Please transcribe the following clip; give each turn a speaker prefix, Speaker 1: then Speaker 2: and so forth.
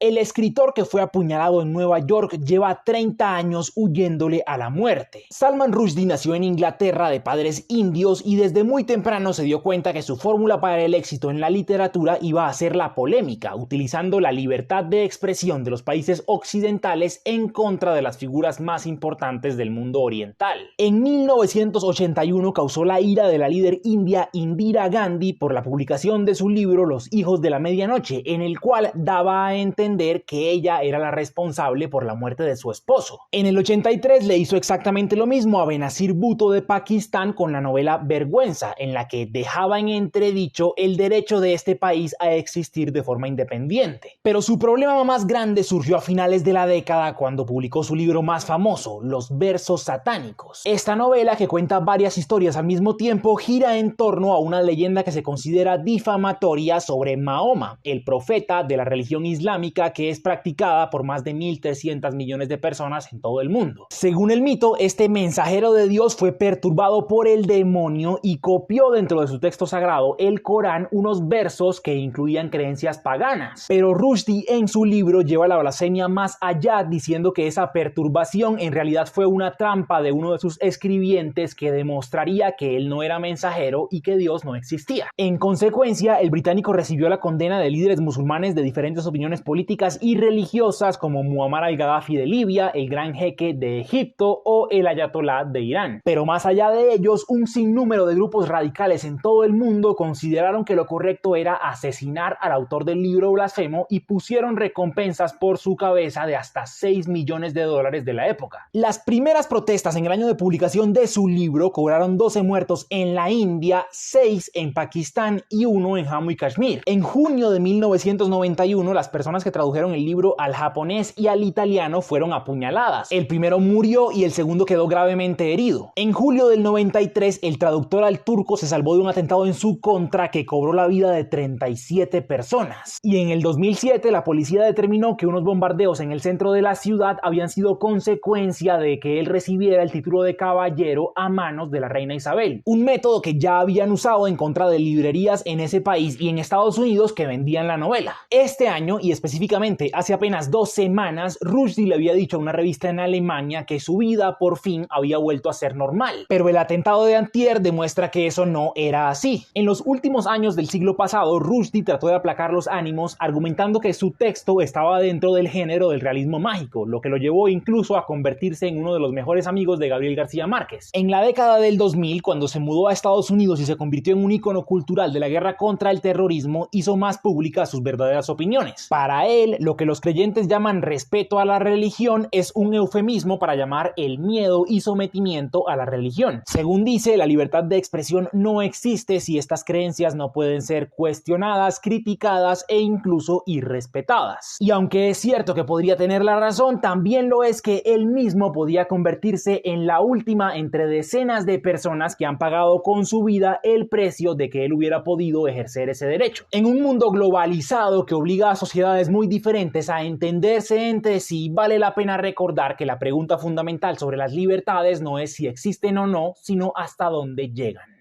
Speaker 1: El escritor que fue apuñalado en Nueva York lleva 30 años huyéndole a la muerte. Salman Rushdie nació en Inglaterra de padres indios y desde muy temprano se dio cuenta que su fórmula para el éxito en la literatura iba a ser la polémica, utilizando la libertad de expresión de los países occidentales en contra de las figuras más importantes del mundo oriental. En 1981 causó la ira de la líder india Indira Gandhi por la publicación de su libro Los hijos de la medianoche, en el cual daba a entender que ella era la responsable por la muerte de su esposo. En el 83 le hizo exactamente lo mismo a Benazir Bhutto de Pakistán con la novela Vergüenza, en la que dejaba en entredicho el derecho de este país a existir de forma independiente. Pero su problema más grande surgió a finales de la década cuando publicó su libro más famoso, Los versos satánicos. Esta novela, que cuenta varias historias al mismo tiempo, gira en torno a una leyenda que se considera difamatoria sobre Mahoma, el profeta de la religión islámica que es practicada por más de 1.300 millones de personas en todo el mundo. Según el mito, este mensajero de Dios fue perturbado por el demonio y copió dentro de su texto sagrado, el Corán, unos versos que incluían creencias paganas. Pero Rushdie en su libro lleva la blasfemia más allá, diciendo que esa perturbación en realidad fue una trampa de uno de sus escribientes que demostraría que él no era mensajero y que Dios no existía. En consecuencia, el británico recibió la condena de líderes musulmanes de diferentes opiniones políticas y religiosas como Muammar al-Gaddafi de Libia, el gran jeque de Egipto o el ayatolá de Irán. Pero más allá de ellos, un sinnúmero de grupos radicales en todo el mundo consideraron que lo correcto era asesinar al autor del libro blasfemo y pusieron recompensas por su cabeza de hasta $6 millones de la época. Las primeras protestas en el año de publicación de su libro cobraron 12 muertos en la India, 6 en Pakistán y 1 en Jammu y Kashmir. En junio de 1991, las personas que tradujeron el libro al japonés y al italiano fueron apuñaladas. El primero murió y el segundo quedó gravemente herido. En julio del 93, el traductor al turco se salvó de un atentado en su contra que cobró la vida de 37 personas. Y en el 2007, la policía determinó que unos bombardeos en el centro de la ciudad habían sido consecuencia de que él recibiera el título de caballero a manos de la reina Isabel, un método que ya habían usado en contra de librerías en ese país y en Estados Unidos que vendían la novela. Este año, y específicamente hace apenas 2 semanas, Rushdie le había dicho a una revista en Alemania que su vida por fin había vuelto a ser normal. Pero el atentado de antier demuestra que eso no era así. En los últimos años del siglo pasado, Rushdie trató de aplacar los ánimos argumentando que su texto estaba dentro del género del realismo mágico, lo que lo llevó incluso a convertirse en uno de los mejores amigos de Gabriel García Márquez. En la década del 2000, cuando se mudó a Estados Unidos y se convirtió en un ícono cultural de la guerra contra el terrorismo, hizo más públicas sus verdaderas opiniones. Para él, lo que los creyentes llaman respeto a la religión es un eufemismo para llamar el miedo y sometimiento a la religión. Según dice, la libertad de expresión no existe si estas creencias no pueden ser cuestionadas, criticadas e incluso irrespetadas. Y aunque es cierto que podría tener la razón, también lo es que él mismo podía convertirse en la última entre decenas de personas que han pagado con su vida el precio de que él hubiera podido ejercer ese derecho. En un mundo globalizado que obliga a sociedades muy diferentes a entenderse entre sí, vale la pena recordar que la pregunta fundamental sobre las libertades no es si existen o no, sino hasta dónde llegan.